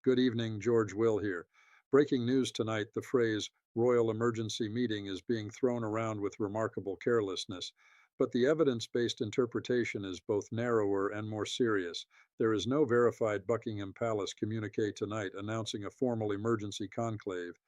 Good evening, George Will here. Breaking news tonight, the phrase royal emergency meeting is being thrown around with remarkable carelessness, but the evidence-based interpretation is both narrower and more serious. There is no verified Buckingham Palace communique tonight announcing a formal emergency conclave,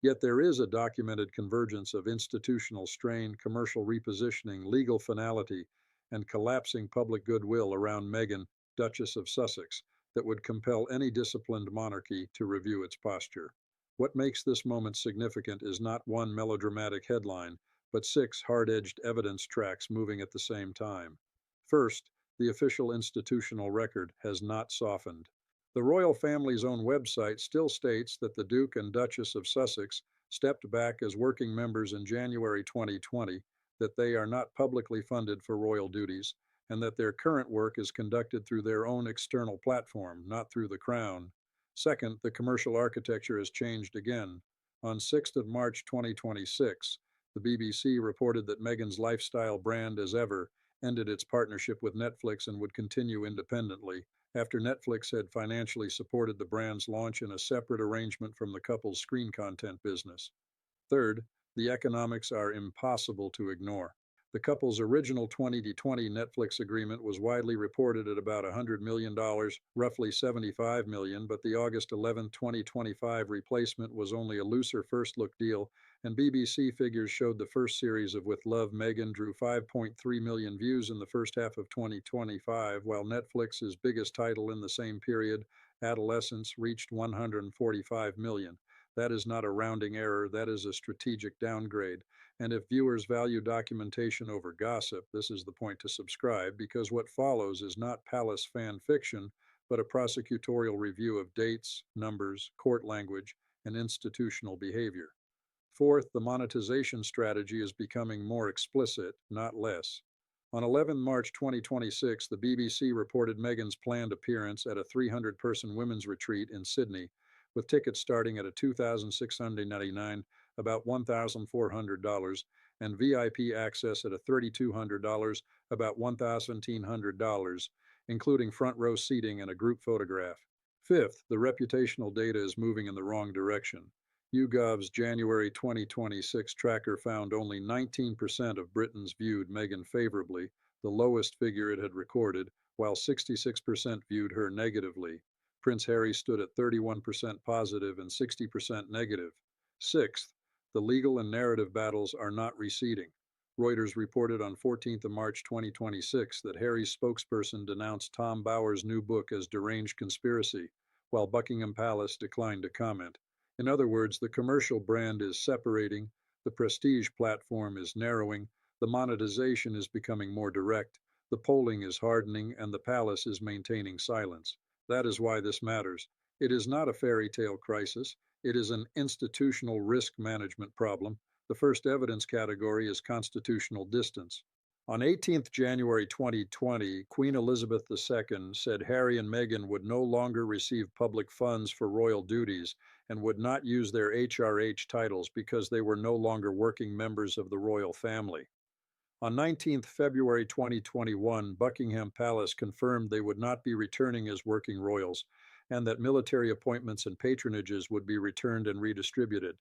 yet there is a documented convergence of institutional strain, commercial repositioning, legal finality, and collapsing public goodwill around Meghan, Duchess of Sussex, that would compel any disciplined monarchy to review its posture. What makes this moment significant is not one melodramatic headline, but six hard-edged evidence tracks moving at the same time. First, the official institutional record has not softened. The royal family's own website still states that the Duke and Duchess of Sussex stepped back as working members in January 2020, that they are not publicly funded for royal duties, and that their current work is conducted through their own external platform, not through the Crown. Second, the commercial architecture has changed again. On 6th of March 2026, the BBC reported that Meghan's lifestyle brand, as ever, ended its partnership with Netflix and would continue independently, after Netflix had financially supported the brand's launch in a separate arrangement from the couple's screen content business. Third, the economics are impossible to ignore. The couple's original 2020 Netflix agreement was widely reported at about $100 million, roughly $75 million, but the August 11, 2025 replacement was only a looser first-look deal, and BBC figures showed the first series of With Love, Meghan drew 5.3 million views in the first half of 2025, while Netflix's biggest title in the same period, Adolescence, reached 145 million. That is not a rounding error, that is a strategic downgrade. And if viewers value documentation over gossip, this is the point to subscribe, because what follows is not palace fan fiction, but a prosecutorial review of dates, numbers, court language, and institutional behavior. Fourth, the monetization strategy is becoming more explicit, not less. On 11 March 2026, the BBC reported Meghan's planned appearance at a 300-person women's retreat in Sydney, with tickets starting at a $2,699, about $1,400, and VIP access at a $3,200, about $1,700, including front row seating and a group photograph. Fifth, the reputational data is moving in the wrong direction. YouGov's January 2026 tracker found only 19% of Britons viewed Meghan favorably, the lowest figure it had recorded, while 66% viewed her negatively. Prince Harry stood at 31% positive and 60% negative. Sixth, the legal and narrative battles are not receding. Reuters reported on 14th of March 2026 that Harry's spokesperson denounced Tom Bower's new book as deranged conspiracy, while Buckingham Palace declined to comment. In other words, the commercial brand is separating, the prestige platform is narrowing, the monetization is becoming more direct, the polling is hardening, and the palace is maintaining silence. That is why this matters. It is not a fairy tale crisis. It is an institutional risk management problem. The first evidence category is constitutional distance. On 18th January 2020, Queen Elizabeth II said Harry and Meghan would no longer receive public funds for royal duties and would not use their HRH titles because they were no longer working members of the royal family. On 19th February 2021, Buckingham Palace confirmed they would not be returning as working royals, and that military appointments and patronages would be returned and redistributed.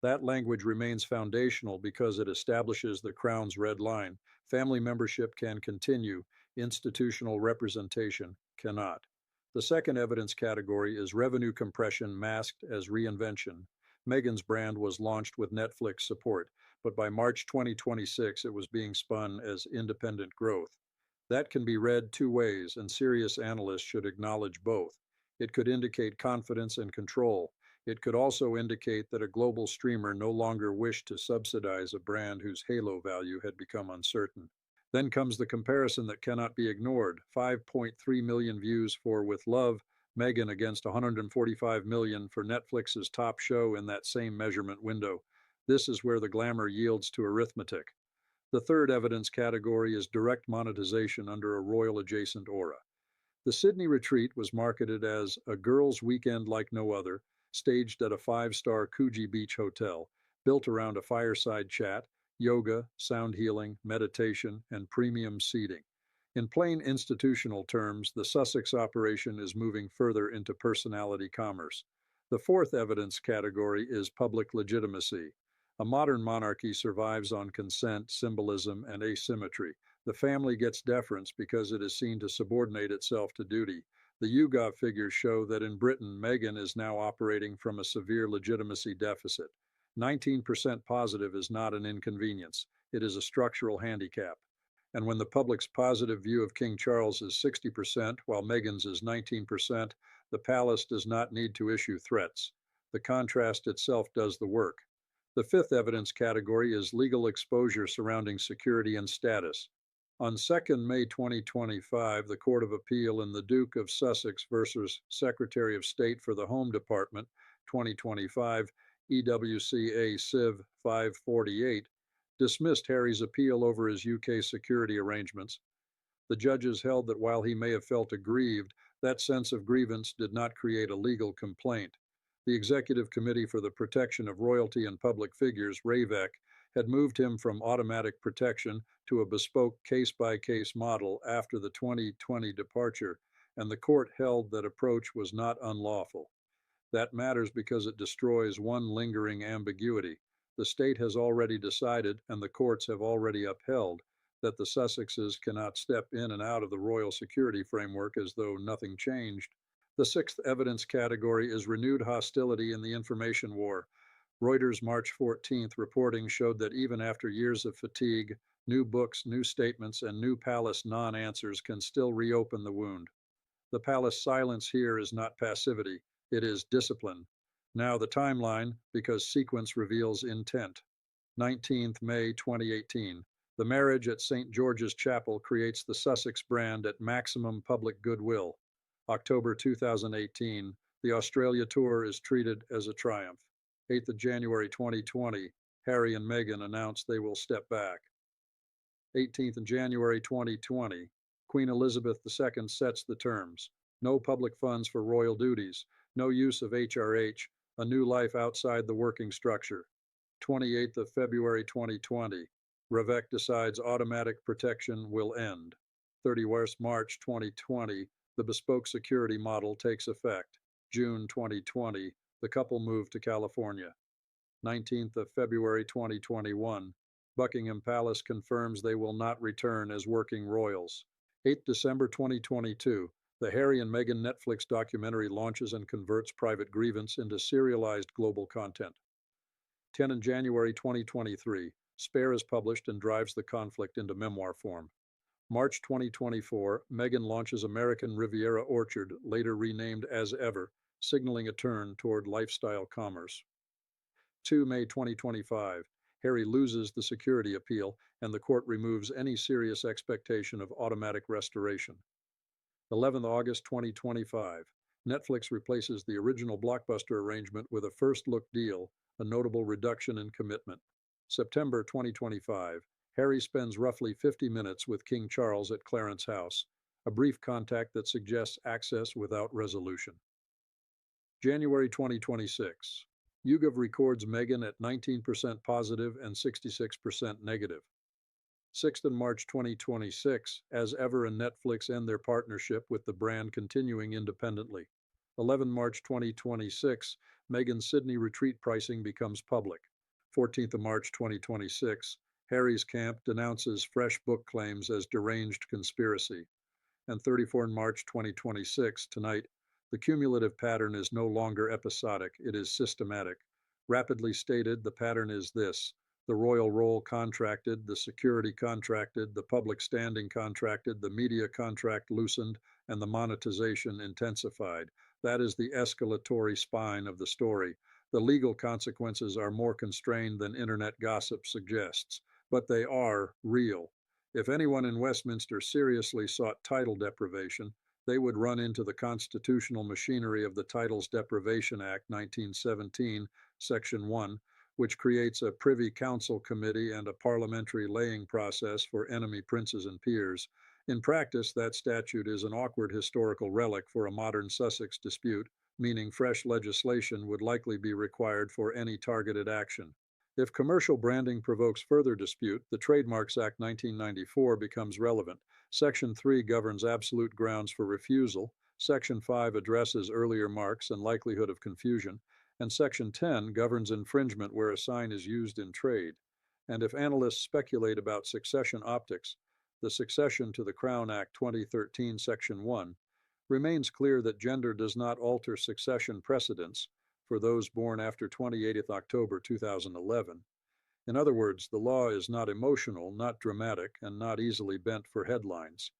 That language remains foundational because it establishes the Crown's red line. Family membership can continue, institutional representation cannot. The second evidence category is revenue compression masked as reinvention. Meghan's brand was launched with Netflix support, but by March 2026 it was being spun as independent growth. That can be read two ways, and serious analysts should acknowledge both. It could indicate confidence and control. It could also indicate that a global streamer no longer wished to subsidize a brand whose halo value had become uncertain. Then comes the comparison that cannot be ignored. 5.3 million views for With Love, Meghan against 145 million for Netflix's top show in that same measurement window. This is where the glamour yields to arithmetic. The third evidence category is direct monetization under a royal adjacent aura. The Sydney retreat was marketed as a girls' weekend like no other, staged at a five-star Coogee Beach hotel, built around a fireside chat, yoga, sound healing, meditation, and premium seating. In plain institutional terms, the Sussex operation is moving further into personality commerce. The fourth evidence category is public legitimacy. A modern monarchy survives on consent, symbolism, and asymmetry. The family gets deference because it is seen to subordinate itself to duty. The YouGov figures show that in Britain, Meghan is now operating from a severe legitimacy deficit. 19% positive is not an inconvenience, it is a structural handicap. And when the public's positive view of King Charles is 60%, while Meghan's is 19%, the palace does not need to issue threats. The contrast itself does the work. The fifth evidence category is legal exposure surrounding security and status. On 2nd May 2025, the Court of Appeal in the Duke of Sussex versus Secretary of State for the Home Department, 2025, EWCA Civ 548, dismissed Harry's appeal over his UK security arrangements. The judges held that while he may have felt aggrieved, that sense of grievance did not create a legal complaint. The Executive Committee for the Protection of Royalty and Public Figures, RAVEC, had moved him from automatic protection to a bespoke case-by-case model after the 2020 departure, and the court held that approach was not unlawful. That matters because it destroys one lingering ambiguity. The state has already decided, and the courts have already upheld, that the Sussexes cannot step in and out of the royal security framework as though nothing changed. The sixth evidence category is renewed hostility in the information war. Reuters' March 14th reporting showed that even after years of fatigue, new books, new statements, and new palace non-answers can still reopen the wound. The palace silence here is not passivity, it is discipline. Now the timeline, because sequence reveals intent. 19th May 2018. The marriage at St. George's Chapel creates the Sussex brand at maximum public goodwill. October 2018. The Australia tour is treated as a triumph. 8th of January 2020. Harry and Meghan announce they will step back. 18th of January 2020. Queen Elizabeth II sets the terms. No public funds for royal duties. No use of HRH. A new life outside the working structure. 28th of February 2020. RAVEC decides automatic protection will end. 31st March 2020. The bespoke security model takes effect. June 2020. The couple moved to California. 19th of February 2021. Buckingham Palace confirms they will not return as working royals. 8th December 2022. The Harry and Meghan Netflix documentary launches and converts private grievance into serialized global content. 10 in January 2023. Spare is published and drives the conflict into memoir form. March 2024. Meghan launches American Riviera Orchard, later renamed As Ever, signaling a turn toward lifestyle commerce. 2 May 2025. Harry loses the security appeal, and the court removes any serious expectation of automatic restoration. 11th August 2025. Netflix replaces the original Blockbuster arrangement with a first-look deal, a notable reduction in commitment. September 2025. Harry spends roughly 50 minutes with King Charles at Clarence House, a brief contact that suggests access without resolution. January 2026. YouGov records Meghan at 19% positive and 66% negative. 6th and March 2026, As Ever and Netflix end their partnership with the brand continuing independently. 11 March 2026, Meghan's Sydney retreat pricing becomes public. 14th of March 2026, Harry's camp denounces fresh book claims as deranged conspiracy. And 34 March 2026, tonight, the cumulative pattern is no longer episodic, it is systematic. Rapidly stated, the pattern is this: the royal roll contracted, the security contracted, the public standing contracted, the media contract loosened, and the monetization intensified. That is the escalatory spine of the story. The legal consequences are more constrained than internet gossip suggests, but they are real. If anyone in Westminster seriously sought title deprivation, they would run into the constitutional machinery of the Titles Deprivation Act 1917, Section 1, which creates a Privy Council committee and a parliamentary laying process for enemy princes and peers. In practice, that statute is an awkward historical relic for a modern Sussex dispute, meaning fresh legislation would likely be required for any targeted action. If commercial branding provokes further dispute, the Trademarks Act 1994 becomes relevant. Section 3 governs absolute grounds for refusal. Section 5 addresses earlier marks and likelihood of confusion. And Section 10 governs infringement where a sign is used in trade. And if analysts speculate about succession optics, the Succession to the Crown Act 2013, Section 1, remains clear that gender does not alter succession precedents for those born after 28th October 2011. In other words, the law is not emotional, not dramatic, and not easily bent for headlines.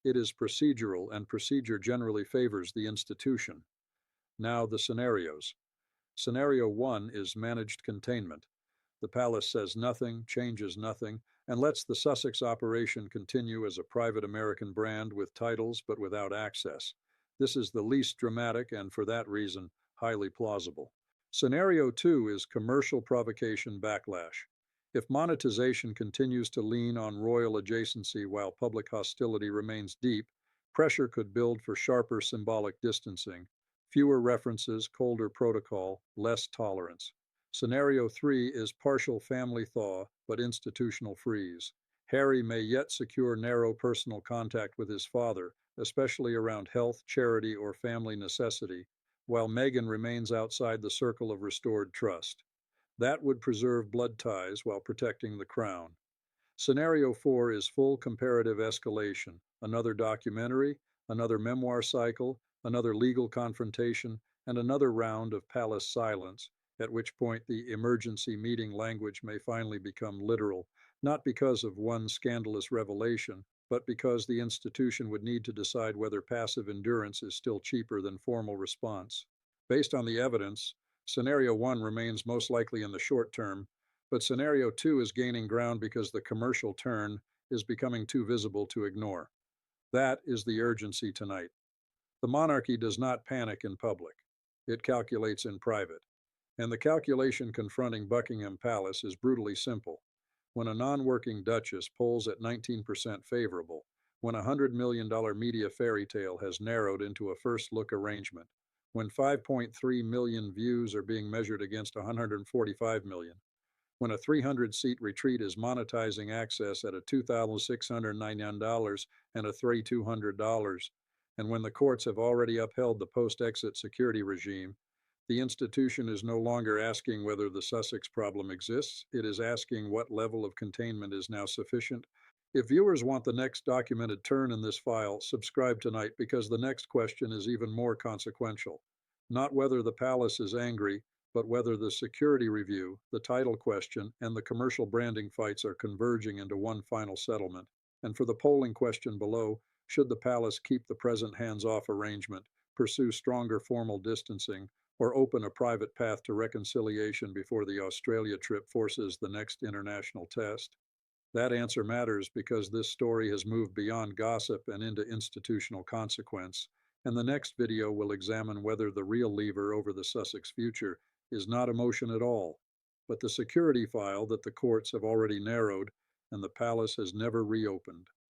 It is procedural, and procedure generally favors the institution. Now, the scenarios. Scenario 1 is managed containment. The palace says nothing, changes nothing, and lets the Sussex operation continue as a private American brand with titles but without access. This is the least dramatic and, for that reason, highly plausible. Scenario 2 is commercial provocation backlash. If monetization continues to lean on royal adjacency while public hostility remains deep, pressure could build for sharper symbolic distancing, fewer references, colder protocol, less tolerance. Scenario 3 is partial family thaw, but institutional freeze. Harry may yet secure narrow personal contact with his father, especially around health, charity, or family necessity, while Meghan remains outside the circle of restored trust. That would preserve blood ties while protecting the crown. Scenario 4 is full comparative escalation, another documentary, another memoir cycle, another legal confrontation, and another round of palace silence, at which point the emergency meeting language may finally become literal, not because of one scandalous revelation, but because the institution would need to decide whether passive endurance is still cheaper than formal response. Based on the evidence, Scenario 1 remains most likely in the short term, but Scenario 2 is gaining ground because the commercial turn is becoming too visible to ignore. That is the urgency tonight. The monarchy does not panic in public. It calculates in private. And the calculation confronting Buckingham Palace is brutally simple. When a non-working duchess polls at 19% favorable, when a $100 million media fairy tale has narrowed into a first-look arrangement, when 5.3 million views are being measured against 145 million, when a 300-seat retreat is monetizing access at a $2,699 and a $3,200, and when the courts have already upheld the post-exit security regime, the institution is no longer asking whether the Sussex problem exists. It is asking what level of containment is now sufficient. If viewers want the next documented turn in this file, subscribe tonight because the next question is even more consequential. Not whether the palace is angry, but whether the security review, the title question, and the commercial branding fights are converging into one final settlement. And for the polling question below, should the palace keep the present hands-off arrangement, pursue stronger formal distancing, or open a private path to reconciliation before the Australia trip forces the next international test? That answer matters because this story has moved beyond gossip and into institutional consequence, and the next video will examine whether the real lever over the Sussex future is not emotion at all, but the security file that the courts have already narrowed and the palace has never reopened.